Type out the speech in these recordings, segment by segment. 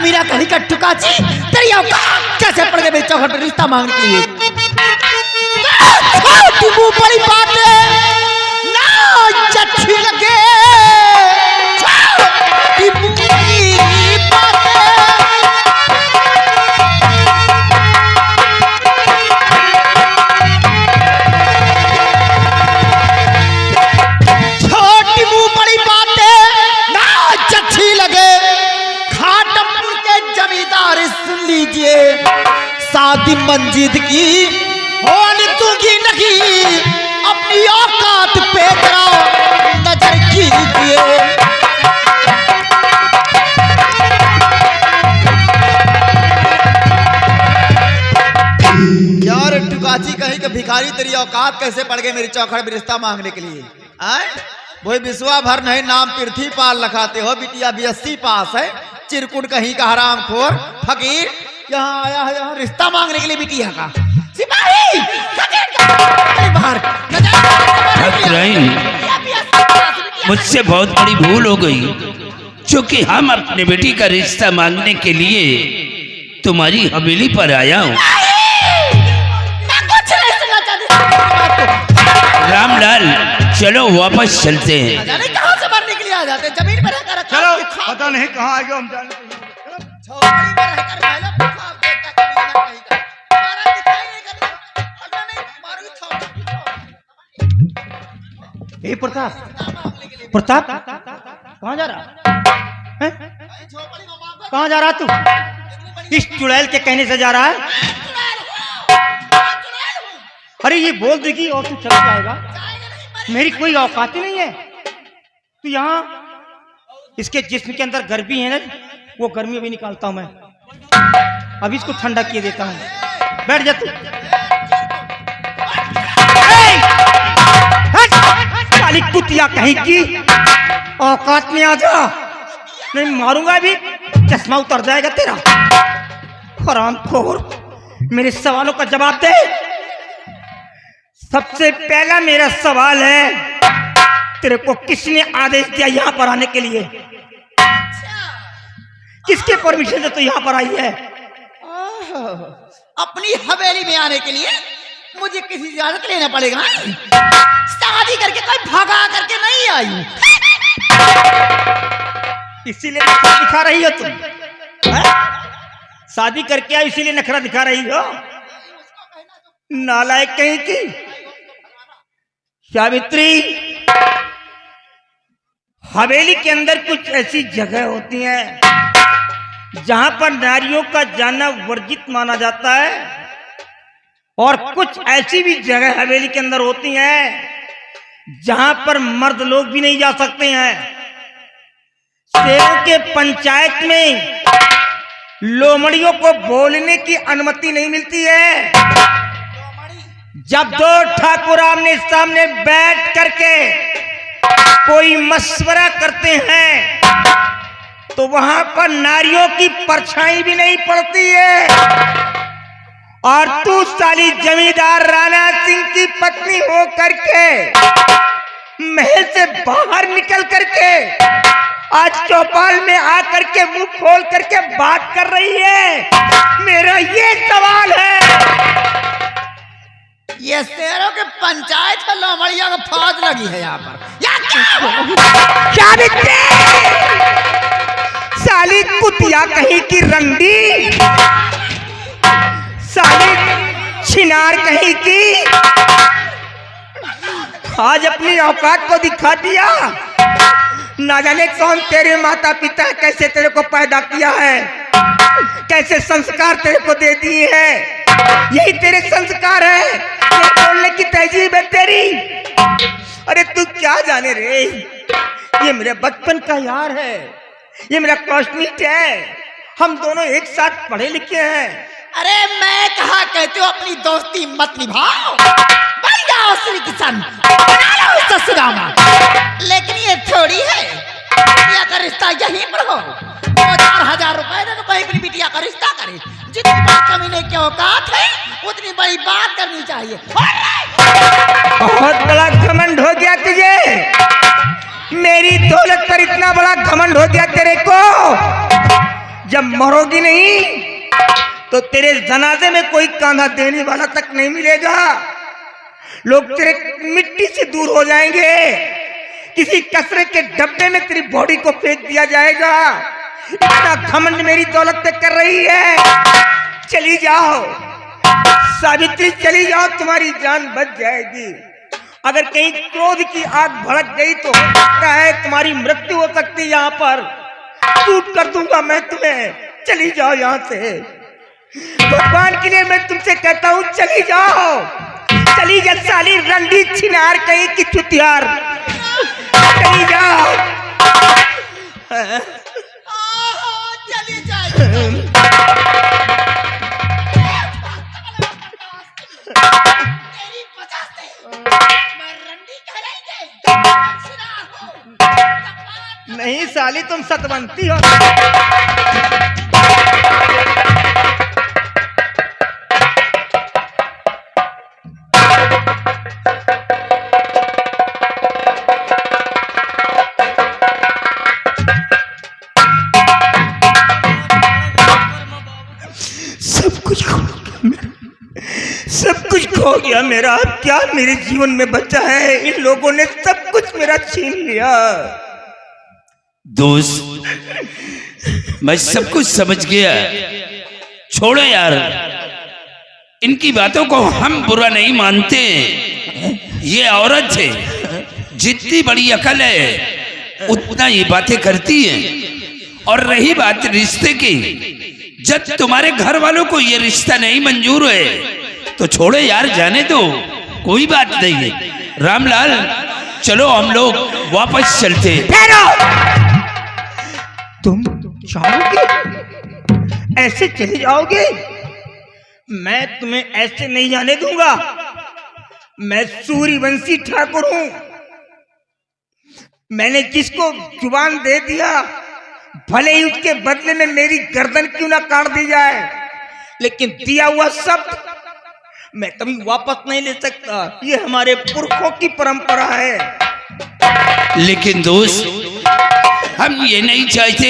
कमीना कहीं का टुकाची तेरी औकात कैसे पड़ गए मेरी चौखट पर रिश्ता मांगने के लिए? छोटी मुंह बड़ी बात है ना अच्छी लगे छोटी मुंह की बात छोटी मुंह बड़ी बात ना अच्छी लगे। खाटमपुर के जमींदार सुन लीजिए शादी मंजीद की होने दूंगी नहीं अपनी औकात पे कराओ नजर कीजिए। यार टुकाची कहीं के भिखारी तेरी औकात कैसे पड़ गए मेरी चौखट में रिश्ता मांगने के लिए? वही विश्वा भर नहीं नाम पृथ्वी पाल लखाते हो बिटिया BSc पास है चिरकुट कहीं का हरामखोर फकीर यहाँ आया है यहाँ रिश्ता मांगने के लिए बिटिया का। सिपाही बाहर मुझसे बहुत बड़ी भूल हो गई क्योंकि हम अपने बेटी का रिश्ता मांगने के लिए तुम्हारी हवेली पर आया हूँ। रामलाल चलो वापस चलते हैं। कहाँ से मरने के लिए आ जाते हैं? जमीन पर रहकर चलो पता नहीं कहाँ आएगा हम जाने प्रताप प्रताप कहाँ जा रहा है? कहाँ जा रहा तू? इस चुड़ैल के कहने से जा रहा है? अरे ये बोल देगी और तू चला जाएगा? मेरी कोई औकात ही नहीं है। तू यहाँ इसके जिस्म के अंदर गर्मी है ना वो गर्मी भी निकालता हूं मैं। अभी इसको ठंडा किए देता हूं। बैठ जा तू। काली कुतिया कहीं की औकात में आ जा नहीं मारूंगा अभी चश्मा उतर जाएगा तेरा। हरामखोर मेरे सवालों का जवाब दे। सबसे पहला मेरा सवाल है तेरे को किसने आदेश दिया यहाँ पर आने के लिए? किसके परमिशन से तू यहाँ पर आई है? अपनी हवेली में आने के लिए मुझे किसी इजाजत लेना पड़ेगा। शादी करके कोई भगा करके नहीं आई इसीलिए नखरा दिखा रही हो तुम? शादी करके आई इसीलिए नखरा दिखा रही हो? नालायक कहीं की। सावित्री हवेली के अंदर कुछ ऐसी जगह होती हैं जहां पर नारियों का जाना वर्जित माना जाता है और कुछ ऐसी भी जगह हवेली के अंदर होती हैं जहां पर मर्द लोग भी नहीं जा सकते हैं। शेरों के पंचायत में लोमड़ियों को बोलने की अनुमति नहीं मिलती है। जब दो ठाकुर आमने सामने बैठ करके कोई मशवरा करते हैं तो वहां पर नारियों की परछाई भी नहीं पड़ती है। और तू साली जमींदार राणा सिंह की पत्नी हो करके महल से बाहर निकल करके आज चौपाल में आकर के मुंह खोल करके बात कर रही है। मेरा ये सवाल है। ये शेरों के पंचायत में लोमड़ियों का फौज लगी है यहाँ पर। क्या साली कुतिया कहीं की रंडी, साली छिनार कहीं की। आज अपनी औकात को दिखा दिया। ना जाने कौन तेरे माता पिता कैसे तेरे को पैदा किया है, कैसे संस्कार तेरे को दे दिए हैं। यही तेरे संस्कार है, ये बोलने की तहजीब है तेरी। अरे तू क्या जाने रे, ये मेरे बचपन का यार है, ये मेरा क्लासमेट है, हम दोनों एक साथ पढ़े लिखे हैं। अरे मैं कहा कहते हो अपनी दोस्ती मत निभाओ, बन जाओ श्री किशन, बना लो ससुरामा। लेकिन ये थोड़ी है बिटिया का रिश्ता यहीं पर हो। 2000 रुपए दे तो कहीं अपनी बिटिया का रिश्ता करे। जितनी बड़ी कमीने की औकात है उतनी बड़ी बात करनी चाहिए। बहुत बड़ा घमंड हो गया तुझे, मेरी दौलत पर इतना बड़ा घमंड हो गया तेरे को। जब मरोगी नहीं तो तेरे जनाजे में कोई कांधा देने वाला तक नहीं मिलेगा। लोग तेरे मिट्टी से दूर हो जाएंगे, किसी कचरे के डब्बे में तेरी बॉडी को फेंक दिया जाएगा। इतना घमंड मेरी दौलत पे कर रही है। चली जाओ सावित्री, चली जाओ, तुम्हारी जान बच जाएगी। अगर कहीं क्रोध की आग भड़क गई तो हो सकता है तुम्हारी मृत्यु हो सकती है। यहाँ पर टूट कर दूंगा मैं तुम्हें। चली जाओ यहाँ से, भगवान के लिए मैं तुमसे कहता हूँ चली जाओ। चली जा साली रंडी छिनार कहीं की चुतियार, चली जाओ। चली जाए तेरी वजह से मैं रंडी कहलाएंगे। नहीं साली, तुम सतवंती हो। सब कुछ खो गया मेरा। अब क्या मेरे जीवन में बचा है? इन लोगों ने सब कुछ मेरा छीन लिया। दोस्त, मैं सब कुछ समझ गया। छोड़ो यार, इनकी बातों को हम बुरा नहीं मानते। ये औरत है, जितनी बड़ी अकल है उतना ये बातें करती है। और रही बात रिश्ते की, जब तुम्हारे घर वालों को ये रिश्ता नहीं मंजूर है तो छोड़ो यार, जाने दो, कोई बात नहीं है। रामलाल, चलो हम लोग वापस चलते। तुम जाओगे? ऐसे चले जाओगे? मैं तुम्हें ऐसे नहीं जाने दूंगा। मैं सूर्यवंशी ठाकुर हूं। मैंने जिसको जुबान दे दिया, भले ही उसके बदले में मेरी गर्दन क्यों ना काट दी जाए, लेकिन दिया हुआ शब्द मैं कभी वापस नहीं ले सकता। ये हमारे पुरखों की परंपरा है। लेकिन दोस्त, हम ये नहीं चाहते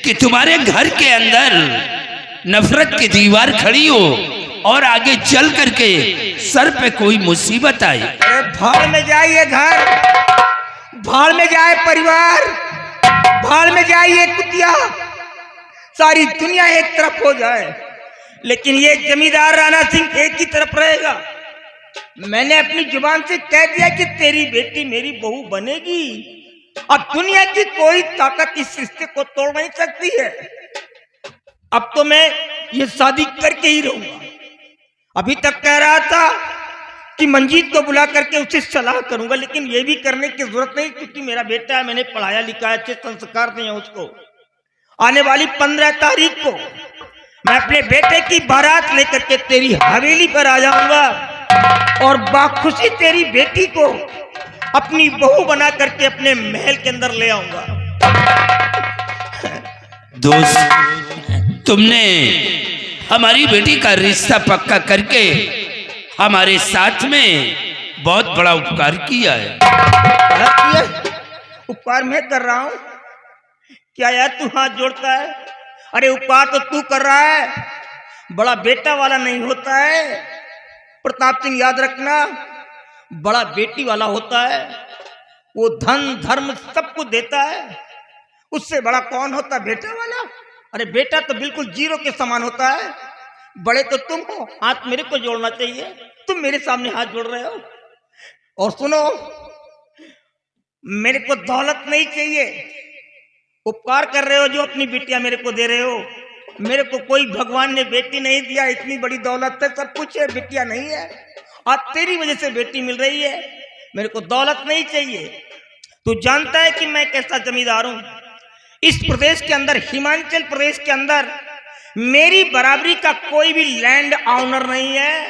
कि तुम्हारे घर के अंदर नफरत की दीवार खड़ी हो और आगे चल करके सर पे कोई मुसीबत आए। भाड़ में जाए ये घर, भाड़ में जाए परिवार, भाड़ में जाए ये कुतिया, सारी दुनिया एक तरफ हो जाए, लेकिन ये जमींदार राणा सिंह एक ही तरफ रहेगा। मैंने अपनी जुबान से कह दिया कि तेरी बेटी मेरी बहू बनेगी। अब दुनिया की कोई ताकत इस रिश्ते को तोड़ नहीं सकती है। अब तो मैं ये शादी करके ही रहूंगा। अभी तक कह रहा था कि मंजीत को बुला करके उससे सलाह करूंगा, लेकिन ये भी करने की जरूरत नहीं, क्योंकि मेरा बेटा है, मैंने पढ़ाया लिखा है, अच्छे संस्कार दिए उसको। आने वाली 15 तारीख को मैं अपने बेटे की बारात लेकर के तेरी हवेली पर आ जाऊंगा और बाखुशी तेरी बेटी को अपनी बहू बना करके अपने महल के अंदर ले आऊंगा। दोस्त, तुमने हमारी बेटी का रिश्ता पक्का करके हमारे साथ में बहुत बड़ा उपकार किया है। उपकार मैं कर रहा हूं क्या यार? तू हाथ जोड़ता है? अरे उपकार तो तू कर रहा है, बड़ा बेटा वाला नहीं होता है। प्रताप सिंह, याद रखना, बड़ा बेटी वाला होता है। वो धन धर्म सब कुछ देता है, उससे बड़ा कौन होता है? बेटा वाला। अरे बेटा तो बिल्कुल जीरो के समान होता है। बड़े तो तुम हो, हाथ मेरे को जोड़ना चाहिए। तुम मेरे सामने हाथ जोड़ रहे हो। और सुनो, मेरे को दौलत नहीं चाहिए। उपकार कर रहे हो जो अपनी बेटियां मेरे को दे रहे हो। मेरे को कोई भगवान ने बेटी नहीं दिया, इतनी बड़ी दौलत है, सब कुछ है, बेटियां नहीं है। आज तेरी वजह से बेटी मिल रही है। मेरे को दौलत नहीं चाहिए। तू जानता है कि मैं कैसा जमींदार हूं। इस प्रदेश के अंदर, हिमाचल प्रदेश के अंदर, मेरी बराबरी का कोई भी लैंड ऑनर नहीं है,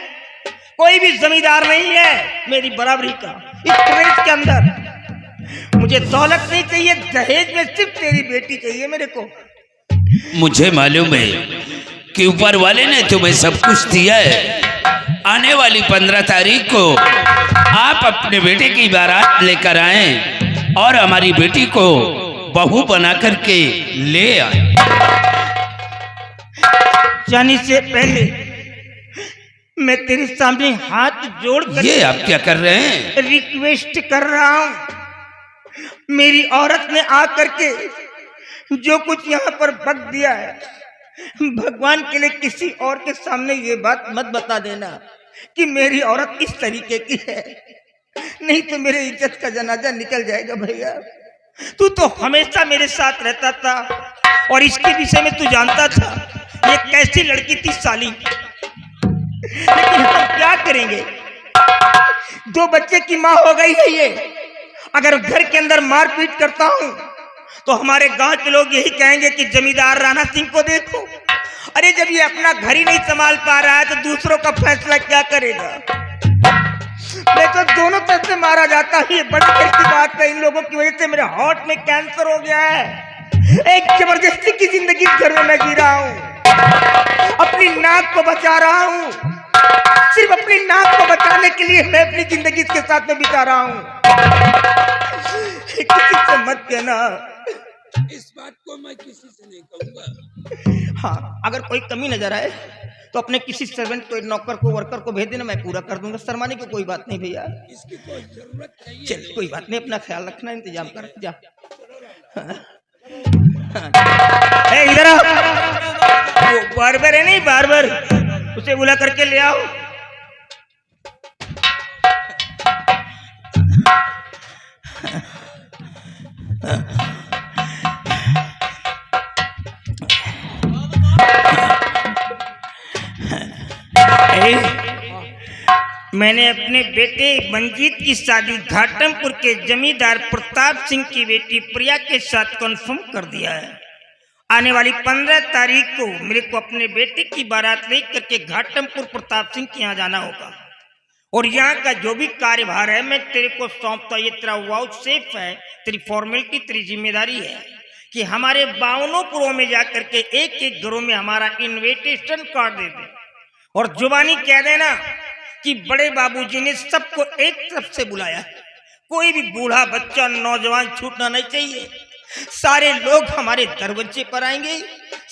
कोई भी जमींदार नहीं है मेरी बराबरी का इस प्रदेश के अंदर। मुझे दौलत नहीं चाहिए, दहेज में सिर्फ तेरी बेटी चाहिए मेरे को। मुझे मालूम है कि ऊपर वाले ने तुम्हें सब कुछ दिया है। आने वाली 15 तारीख को आप अपने बेटे की बारात लेकर आएं और हमारी बेटी को बहू बना करके ले आए। जाने से पहले मैं तेरे सामने हाथ जोड़ कर ये आप क्या कर रहे हैं? रिक्वेस्ट कर रहा हूं। मेरी औरत ने आकर के जो कुछ यहाँ पर बक दिया है, भगवान के लिए किसी और के सामने ये बात मत बता देना कि मेरी औरत इस तरीके की है, नहीं तो मेरे इज्जत का जनाजा निकल जाएगा। भैया तू तो हमेशा मेरे साथ रहता था और इसके विषय में तू जानता था ये कैसी लड़की थी साली, लेकिन हम क्या करेंगे? 2 बच्चे की माँ हो गई है ये। अगर घर के अंदर मारपीट करता हूं तो हमारे गांव के लोग यही कहेंगे कि जमींदार राणा सिंह को देखो। अरे जब ये अपना घर ही नहीं संभाल पा रहा है तो दूसरों का फैसला क्या करेगा? मैं तो दोनों तरफ से मारा जाता हूं। ये बड़ी डर की बात है, इन लोगों की वजह से मेरे हार्ट में कैंसर हो गया है। एक जबरदस्ती की जिंदगी घर में मैं जी रहा हूं, अपनी नाक को बचा रहा हूं। सिर्फ अपनी नाक को बचाने के लिए मैं अपनी जिंदगी इसके साथ में बिता रहा हूं। किसी से मत कहना, इस बात को मैं किसी से नहीं कहूंगा। हाँ, अगर कोई कमी नजर आए तो अपने किसी सर्वेंट को, नौकर को, वर्कर को भेज देना, मैं पूरा कर दूंगा। शर्माने की कोई बात नहीं भैया, इसकी कोई जरूरत नहीं है। चल कोई बात नहीं, अपना ख्याल रखना, इंतजाम कर जा। ए, इधर आओ। वो बार्बर है नहीं, बार्बर, उसे बुला करके ले आओ। मैंने अपने बेटे मंजीत की शादी घाटमपुर के जमींदार प्रताप सिंह की बेटी प्रिया के साथ कन्फर्म कर दिया है। आने वाली 15 तारीख को मेरे को अपने बेटे की बारात लेकर के घाटमपुर प्रताप सिंह के यहाँ जाना होगा और यहाँ का जो भी कार्यभार है मैं तेरे को सौंपता। ये तेरा वाउच सेफ है, तेरी फॉर्मेलिटी, तेरी जिम्मेदारी है कि हमारे 52 पुरों में जाकर के एक घरों में हमारा इन्विटेशन कार्ड दे दे और जुबानी कह देना कि बड़े बाबूजी ने सबको एक तरफ से बुलाया है। कोई भी बूढ़ा, बच्चा, नौजवान छूटना नहीं चाहिए। सारे लोग हमारे दरवाजे पर आएंगे,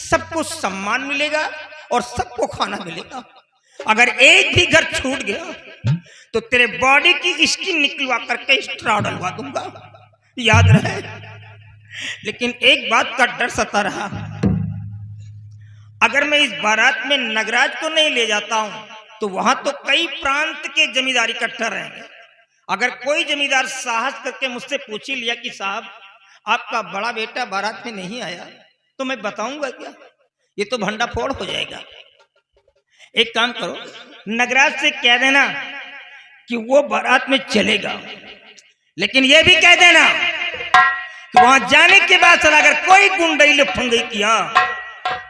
सबको सम्मान मिलेगा और सबको खाना मिलेगा। अगर एक भी घर छूट गया तो तेरे बॉडी की स्किन निकलवा करके स्ट्रॉ डलवा दूंगा, याद रहे। लेकिन एक बात का डर सता रहा, अगर मैं इस बारात में नगराज को नहीं ले जाता हूं तो वहां तो कई प्रांत के जमींदार इकट्ठा रहेंगे। अगर कोई जमींदार साहस करके मुझसे पूछ ही लिया कि साहब आपका बड़ा बेटा बारात में नहीं आया, तो मैं बताऊंगा क्या? ये तो भंडाफोड़ हो जाएगा। एक काम करो, नगराज से कह देना कि वो बारात में चलेगा, लेकिन ये भी कह देना कि वहां जाने के बाद अगर कोई गुंडई लफंगई किया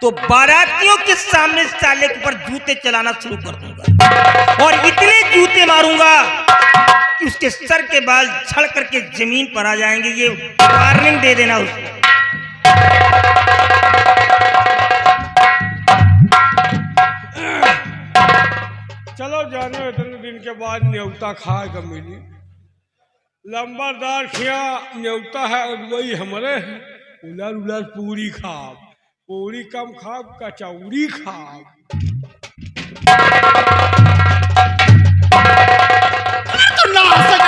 तो बारातियों के सामने साले के ऊपर जूते चलाना शुरू कर दूंगा और इतने जूते मारूंगा कि उसके सर के बाल झड़ करके जमीन पर आ जाएंगे। ये वार्निंग दे देना उसको। चलो जाने, इतने दिन के बाद न्योता खाए का मिली। लंबादार खिया न्योता है और वही हमारे उलर उलर पूरी खाब, पूरी कम खाब, कचौड़ी खाब।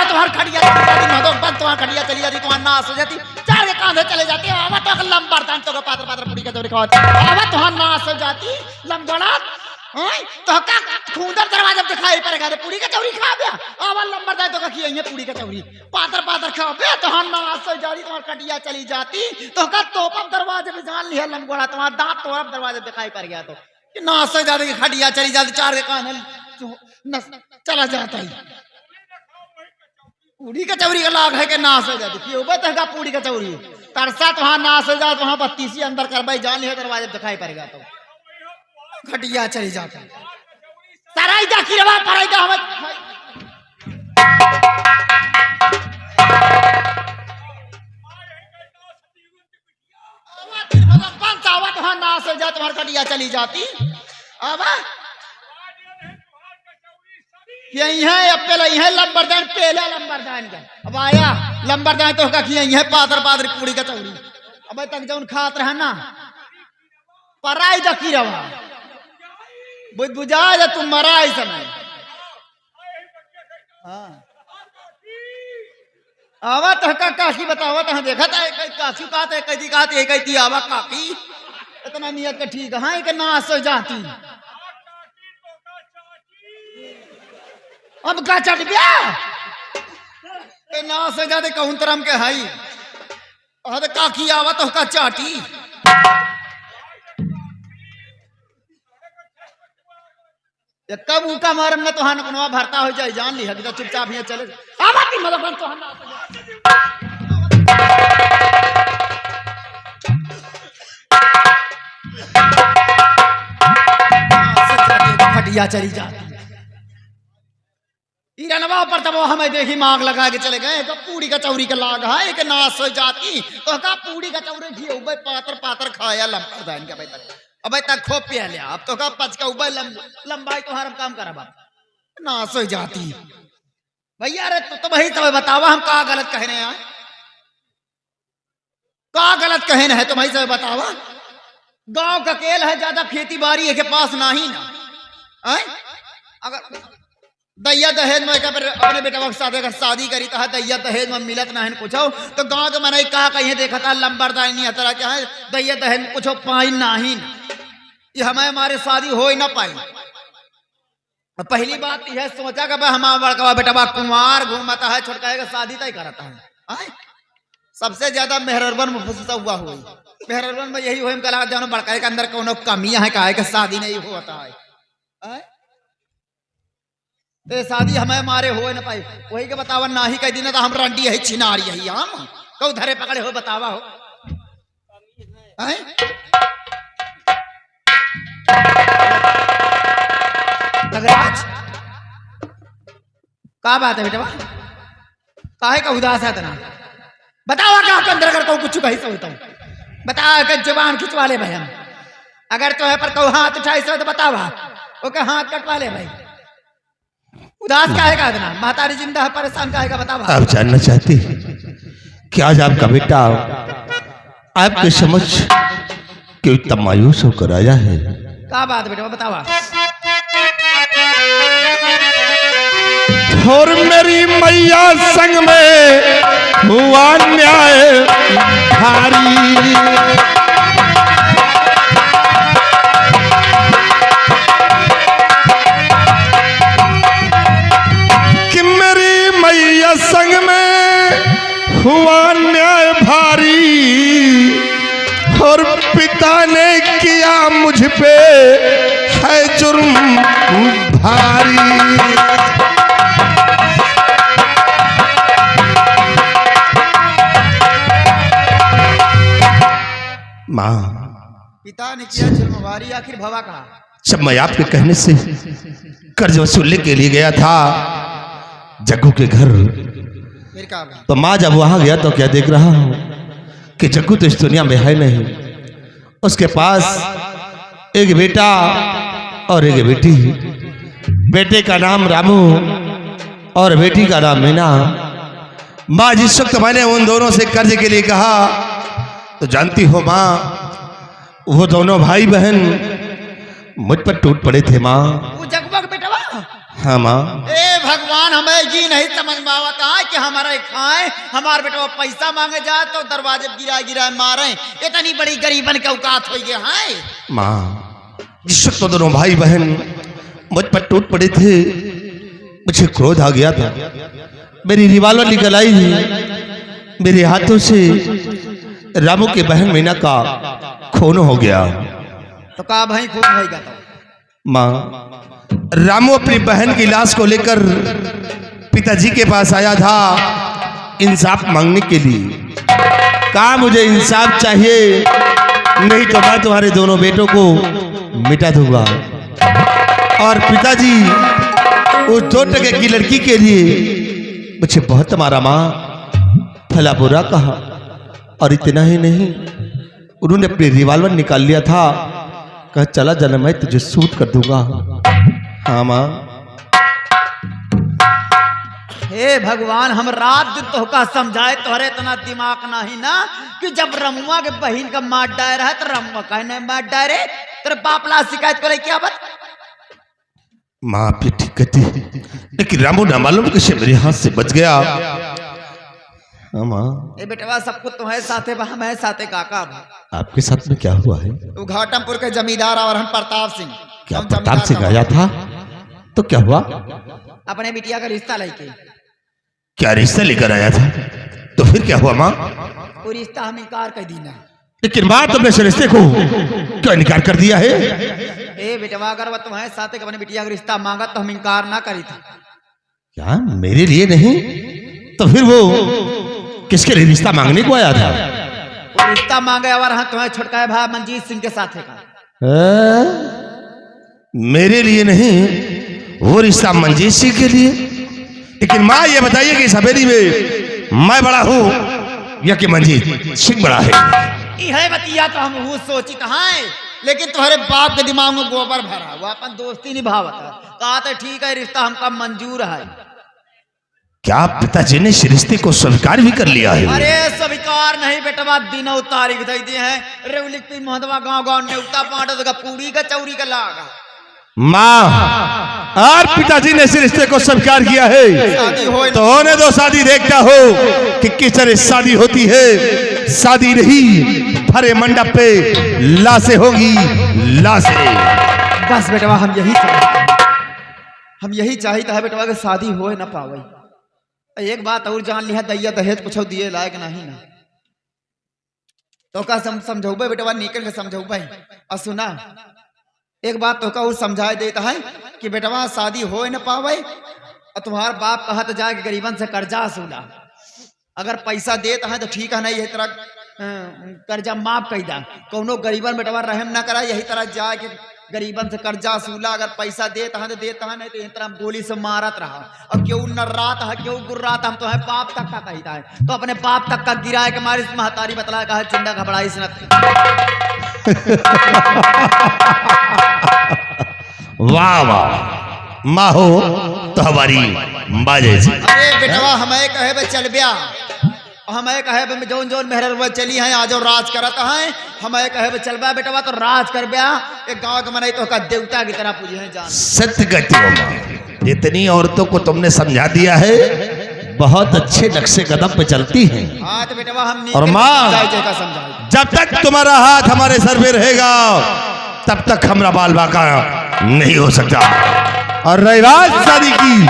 तुम्हारी खड़िया चली जाती, मधोबन तुम्हारी खड़िया चली जाती, तुम्हारी नाश हो जाती, 4 कांधे चले जाते, आवा तो लंबर दान तो पात्र पात्र पूरी कचौड़ी खाती, आवा तुम्हारी नाश हो जाती, लंबड़ा तो का खूंदर दरवाजा दिखाई पड़ेगा तो पूरी कचौड़ी खा बे, आवा लंबर दान तो का खिया ये पूरी कचौड़ी पात्र पात्र खा बे, तुम्हारी नाश हो जाती, तुम्हारी खड़िया चली जाती, तो का तोपम दरवाजे पे जान लिया लंबड़ा, तुम्हारा दांत तोड़ब दरवाजे दिखाई पड़ गया तो नाश हो जाती, खड़िया चली जाती, 4 कांधे चला जाता ही। पूरी कचौरी का लाग है कि नाश हो जाती, क्यों बता पूरी कचौरी तरसा तो वहां नाश हो जाए, तो वहां 32 अंदर कर भाई जान है दरवाजे दिखाई पड़ेगा तो घटिया चली जाता सराई जा किरवा पराई जा हम पंचावत वहां नाश हो जाए, तुम्हारी घटिया चली जाती। अब यही है अब पहले यही लंबरदान, पहले लंबरदान का अब आया लंबरदान तो का यही है पादर पादर पूरी कचौड़ी अब तक जौन खात रहा ना पराई जा की रवा बुझ बुझा जा तुम मरा इस समय। हाँ आवा तो काकी बतावा तो देखा था काकी कहते कहती कहती कहती आवा काकी इतना नियत का ठीक है। हाँ एक नाश हो जाती अब का चट गया नाश हो जाते कहूं तरम के हाई और काकी आवा तो का चाटी कब उका मारम ना तो हान कनवा भरता हो जाए जान ली हकी तो चुपचाप यहाँ चले आवा की मतलब तो हम खटिया चली जाती रनवा पर तब हमें देखी मांग लगा के चले गए तो पूरी कचौरी का लाग है एक नाश हो जाती तो का पूरी कचौरी घी उबे पातर पातर खाया लंबा दान के भाई तक अब तक खो पिया लिया अब तो का पच का उबे लंबाई तो हरम काम करा बाप नाश हो जाती भैया अरे तो वही तो बतावा हम का गलत कहने हैं का गलत कहने है तुम से बतावा गांव का केल है ज्यादा खेती बाड़ी है के पास नहीं ना है अगर दैया दहेज में अपने बेटा के साथ अगर शादी करी तो दैया दहेज में मिलत ना है कुछ तो गांव के मन कहा कहीं देखा था लंबरदारी नहीं तरह क्या है दैया दहेज में कुछ पाई नहीं ये हमें हमारे शादी हो ही ना पाई। पहली बात यह सोचा कि हमारा बड़का बेटा कुमार घूमता है छोटका शादी तय करता है सबसे ज्यादा मेहरबन में फंसा हुआ हुई मेहरबन में यही हुई कला जानो बड़का के अंदर कोनो कमियां है काहे कि शादी नहीं होता है तो शादी हमें मारे हो ना पाई वही के बतावा ना ही कह दिन तो हम रंडी है छिनारी यही हम कौ धरे पकड़े हो बतावा हो नगराज का बात है बेटा काहे का उदास है तना बतावा का अंदर अगर कहूँ कुछ कही सोचता हूँ बता के जुबान खिंचवा ले भाई हम अगर तो है पर कहूँ हाथ उठाई सो तो बतावा ओके हाथ कटवा ले भाई उदास काहे का इतना महतारी जिंदा है परेशान काहे का बतावा। आप जानना चाहती कि आज आपका बेटा आपके समझ क्यों इतना मायूस होकर आया है? का बात बेटा बतावा। और मेरी मैया संग में हुआ न्याय भारी कि मेरी मैया संग में हुआ न्याय भारी और पिता ने किया मुझ पे है जुर्म भारी। माँ पिता ने किया जुर्मवारी आखिर भवा कहा। जब मैं आपके कहने से कर्ज वसूलने के लिए गया था जग्गू के घर फिर कहा तो माँ जब वहां गया तो क्या देख रहा हूं कि जग्गू तो इस दुनिया में है नहीं। उसके पास एक बेटा और एक बेटी। बेटे का नाम रामू और बेटी का नाम मीना। माँ जिस वक्त मैंने उन दोनों से कर्ज के लिए कहा तो जानती हो माँ वो दोनों भाई बहन मुझ पर टूट पड़े थे माँ। वो जगबग बेटवा। हाँ माँ। ए भगवान हमें ये नहीं समझ में आवता है कि हमारा खाए हमारे बेटा पैसा मांगे जाए तो दरवाजे गिरा गिरा मारे इतनी बड़ी गरीबन के औकात हो गए हैं। माँ जिस वक्त दोनों भाई बहन मुझ पर टूट पड़े थे मुझे क्रोध आ गया था। मेरी रिवाल्वर निकल आई थी मेरे हाथों से रामू के बहन मीना का खून हो गया। तो का भाई खून होगा तो माँ रामू अपनी बहन की लाश को लेकर पिताजी के पास आया था इंसाफ मांगने के लिए। कहा मुझे इंसाफ चाहिए नहीं तो मैं तुम्हारे दोनों बेटों को मिटा दूंगा। और पिताजी उस 2 टके की लड़की के लिए मुझे बहुत मारा माँ भला बुरा कहा। और इतना ही नहीं उन्होंने अपनी रिवाल्वर निकाल लिया था कहा चला जाना मैं तुझे शूट कर दूंगा। हाँ माँ। हे भगवान हम रात दिन तो का समझाए तोहरे इतना दिमाग नहीं ना कि जब रमुआ के बहन का मार डायर है तो रमुआ कहने मार डायरे तेरे बापला शिकायत करे क्या बात माँ आप ये ठीक कहती है, लेकिन रामू ना मालूम कैसे मेरे हाथ से बच गया। हाँ माँ, ए बेटवा सब कुछ तुम्हारे साथे बा, मैं साथे काका बा। आपके साथ में क्या हुआ है? वो घाटमपुर के जमींदार और हम प्रताप सिंह। क्या हम प्रताप जमींदार सिंह का आया था? तो क्या हुआ? अपने बिटिया का रिश्ता लेके। क्या रिश्ता लेकर आया था? तो फिर क्या हुआ माँ? वो रिश्ता हम इनकार कर दीना। लेकिन माँ तुमने इस रिश्ते को क्यों इनकार कर दिया है? ए बेटवा अगर वो तुम्हारे साथे अपने बिटिया का रिश्ता मांगा तो हम इनकार ना करी था। क्या मेरे लिए नहीं? तो फिर वो किसके लिए रिश्ता मांगने को आया था? वो रिश्ता मांगे और हाँ तुम्हारे छोटका भाई मंजीत सिंह के साथे का। मेरे लिए नहीं, वो रिश्ता मंजीत सिंह के लिए। लेकिन माँ ये बताइए कि इस हवेली में मैं बड़ा हूँ या कि मंजीत सिंह बड़ा है? है बतिया तो हम वो सोची कहाँ है, लेकिन तुम्हारे बाप के दिमाग में गोबर भरा, वो अपन दोस्ती निभावता। कहा तो ठीक है रिश्ता हमका मंजूर है। क्या पिताजी ने इस रिश्ते को स्वीकार भी कर लिया है? अरे स्वीकार नहीं बेटवा, दिनों तारीख दे दिए हैं। रेवलिक महदवा गांव गांव न्योता बांट का पूरी का चौरी का लागा। माँ और पिताजी ने इस रिश्ते को स्वीकार किया है, शादी हो तो होने दो शादी। देखता हो कि किस तरह शादी होती है। शादी नहीं, भरे मंडप पे लाशें होगी, लाशें। बस बेटवा हम यही चाहता है बेटवा कि शादी हो न पावे। एक बात और जान लिया, दैया दहेज कुछ दिए लायक नहीं ना तो का समझौ बेटवा, निकल के समझौ भाई। और सुना एक बात तो का समझा देता है कि बेटवा शादी हो न पावे, और तुम्हारा बाप कहा तो जाके गरीबन से कर्जा सूला। अगर पैसा देता है तो ठीक है, नहीं यही तरह कर्जा माफ कर दा। कौनो गरीबन बेटवा रहम ना करा, यही तरह जाके गरीबन से कर्जा सूला। अगर पैसा देता है तो देता है, नहीं तो यही तरह गोली से मारत रहा। और क्यों नर्रात है, क्यों गुर्रात, हम तो है बाप तक का कहता है। तो अपने बाप तक का गिराए के मारे महतारी बतला कहा चिंदा घबराई से वाह वाह, माँ हो तो हमारी बाजे से। अरे बेटवा हमें कहे बे चल ब्या, हमें कहे बे जोन जोन मेहर वो चली हैं आज और राज करत हैं। हमें कहे बे चल ब्या बेटवा तो राज कर ब्या। एक गांव के मनाई तो का देवता की तरह पूजे हैं जान। सत्य कहती हो माँ, जितनी औरतों को तुमने समझा दिया है, बहुत अच्छे नक्शे कदम पे चलती हैं। हाँ तो बेटवा हम और माँ जब तक तुम्हारा हाथ हमारे सर पे रहेगा तब तक हमारा बाल बाका नहीं हो सकता। और रही बात शादी की,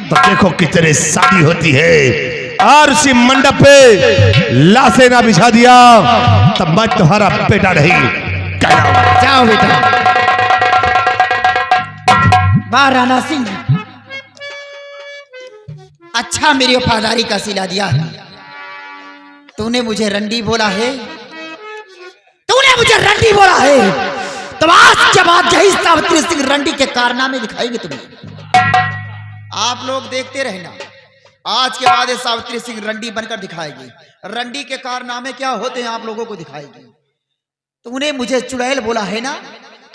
तो देखो कितने शादी होती है। और उसी मंडप पे लाशें ना बिछा दिया तब मैं तुम्हारा बेटा नहीं कहना। जाओ बेटा। वाह राणा सिंह, अच्छा मेरी वफादारी का सिला दिया। तूने मुझे रंडी बोला है, तूने मुझे रंडी बोला है, तो आज के बाद यही सावित्री सिंह रंडी के कारनामे दिखाएंगे तुम्हें। आप लोग देखते रहना, आज के बाद ये सावित्री सिंह रंडी बनकर दिखाएगी। रंडी के कारनामे क्या होते हैं आप लोगों को दिखाएगी। तूने मुझे चुड़ैल बोला है ना,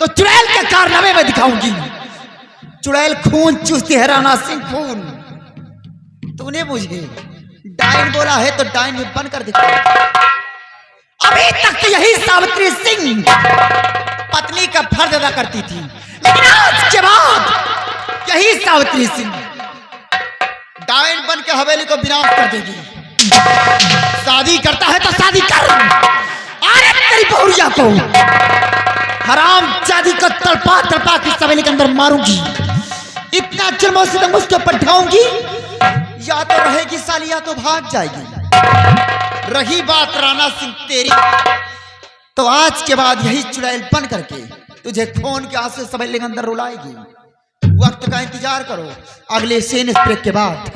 तो चुड़ैल के कारनामे में दिखाऊंगी। चुड़ैल खून चूसती है राणा सिंह, खून। तूने मुझे डाइन बोला है तो डाइन में बनकर दिखाऊंगी। अभी तक तो यही सावित्री सिंह पत्नी का फर्ज अदा करती थी, लेकिन आज के बाद यही सावित्री सिंह डायन बन के हवेली को विनाश कर देगी। शादी करता है तो शादी कर। अरे तेरी बहुरिया को हराम जादी को तड़पा तड़पा के हवेली के अंदर मारूंगी। इतना जुल्म से तुम उसके ऊपर ढाऊंगी, या तो रहेगी साली या तो भाग जाएगी। रही बात राणा सिंह तेरी, तो आज के बाद यही चुड़ैल बन करके तुझे खून के आंसू हवेली के अंदर रुलाएगी। वक्त का इंतजार करो, अगले सीन स्प्रे के बाद